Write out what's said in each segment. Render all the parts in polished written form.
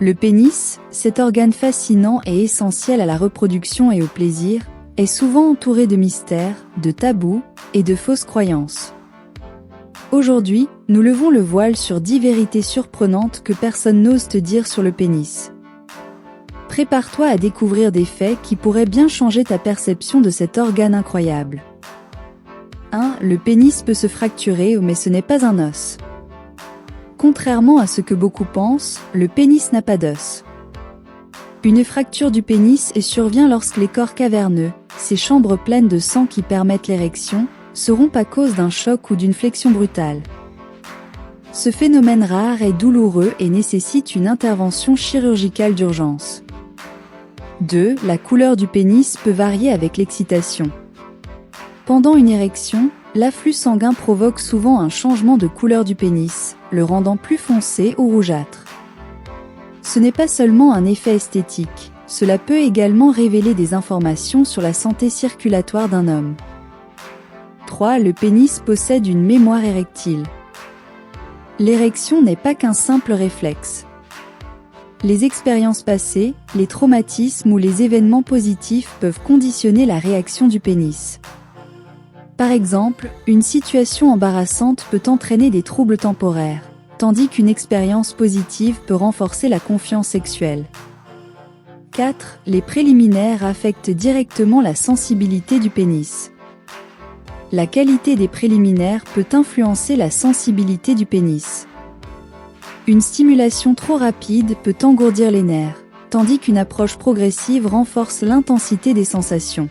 Le pénis, cet organe fascinant et essentiel à la reproduction et au plaisir, est souvent entouré de mystères, de tabous et de fausses croyances. Aujourd'hui, nous levons le voile sur 10 vérités surprenantes que personne n'ose te dire sur le pénis. Prépare-toi à découvrir des faits qui pourraient bien changer ta perception de cet organe incroyable. 1. Le pénis peut se fracturer, mais ce n'est pas un os. Contrairement à ce que beaucoup pensent, le pénis n'a pas d'os. Une fracture du pénis survient lorsque les corps caverneux, ces chambres pleines de sang qui permettent l'érection, se rompent à cause d'un choc ou d'une flexion brutale. Ce phénomène rare est douloureux et nécessite une intervention chirurgicale d'urgence. 2. La couleur du pénis peut varier avec l'excitation. Pendant une érection, l'afflux sanguin provoque souvent un changement de couleur du pénis, le rendant plus foncé ou rougeâtre. Ce n'est pas seulement un effet esthétique, cela peut également révéler des informations sur la santé circulatoire d'un homme. 3. Le pénis possède une mémoire érectile. L'érection n'est pas qu'un simple réflexe. Les expériences passées, les traumatismes ou les événements positifs peuvent conditionner la réaction du pénis. Par exemple, une situation embarrassante peut entraîner des troubles temporaires, tandis qu'une expérience positive peut renforcer la confiance sexuelle. 4. Les préliminaires affectent directement la sensibilité du pénis. La qualité des préliminaires peut influencer la sensibilité du pénis. Une stimulation trop rapide peut engourdir les nerfs, tandis qu'une approche progressive renforce l'intensité des sensations.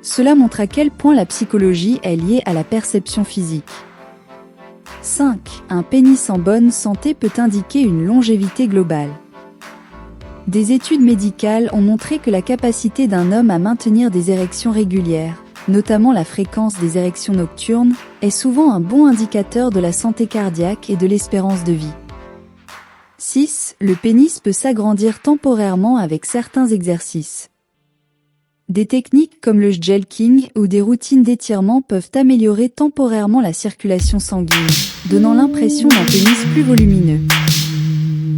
Cela montre à quel point la psychologie est liée à la perception physique. 5. Un pénis en bonne santé peut indiquer une longévité globale. Des études médicales ont montré que la capacité d'un homme à maintenir des érections régulières, notamment la fréquence des érections nocturnes, est souvent un bon indicateur de la santé cardiaque et de l'espérance de vie. 6. Le pénis peut s'agrandir temporairement avec certains exercices. Des techniques comme le jelqing ou des routines d'étirement peuvent améliorer temporairement la circulation sanguine, donnant l'impression d'un pénis plus volumineux.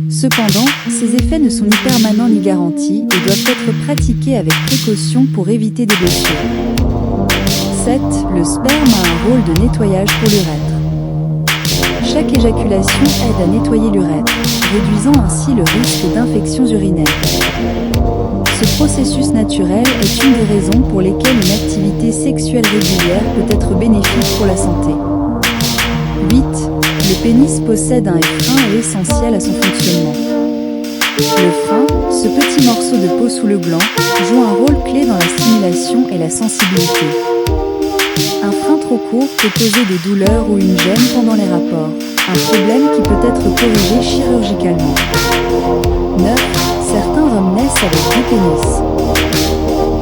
Cependant, ces effets ne sont ni permanents ni garantis et doivent être pratiqués avec précaution pour éviter des blessures. 7. Le sperme a un rôle de nettoyage pour l'urètre. Chaque éjaculation aide à nettoyer l'urètre, réduisant ainsi le risque d'infections urinaires. Ce processus naturel est une des raisons pour lesquelles une activité sexuelle régulière peut être bénéfique pour la santé. 8. Le pénis possède un frein et essentiel à son fonctionnement. Le frein, ce petit morceau de peau sous le gland, joue un rôle clé dans la stimulation et la sensibilité. Un frein trop court peut causer des douleurs ou une gêne pendant les rapports, un problème qui peut être corrigé chirurgicalement. 9. Certains hommes naissent avec deux pénis.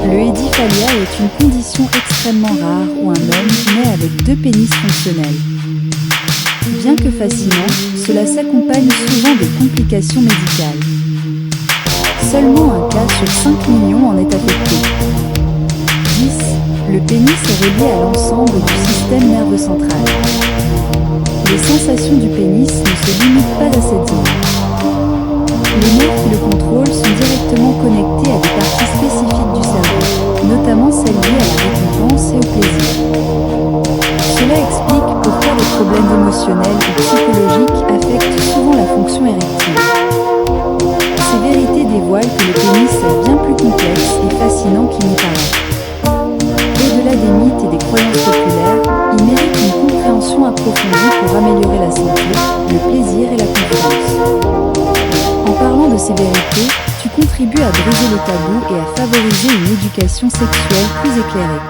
Le hédiphalia est une condition extrêmement rare où un homme naît avec deux pénis fonctionnels. Bien que fascinant, cela s'accompagne souvent de complications médicales. Seulement un cas sur 5 millions en est affecté. 10. Le pénis est relié à l'ensemble du système nerveux central. Les sensations du pénis ne se limitent pas à cette zone. Les nerfs qui le contrôlent sont directement connectés à des parties spécifiques du cerveau, notamment celles liées à la récompense et au plaisir. Cela explique pourquoi les problèmes émotionnels ou psychologiques affectent souvent la fonction érectile. Ces vérités dévoilent que le pénis est bien plus complexe et fascinant qu'il n'y paraît. Au-delà des mythes et des croyances populaires, il mérite une compréhension approfondie pour améliorer la santé, le plaisir et la confiance. En parlant de ces vérités, tu contribues à briser le tabou et à favoriser une éducation sexuelle plus éclairée.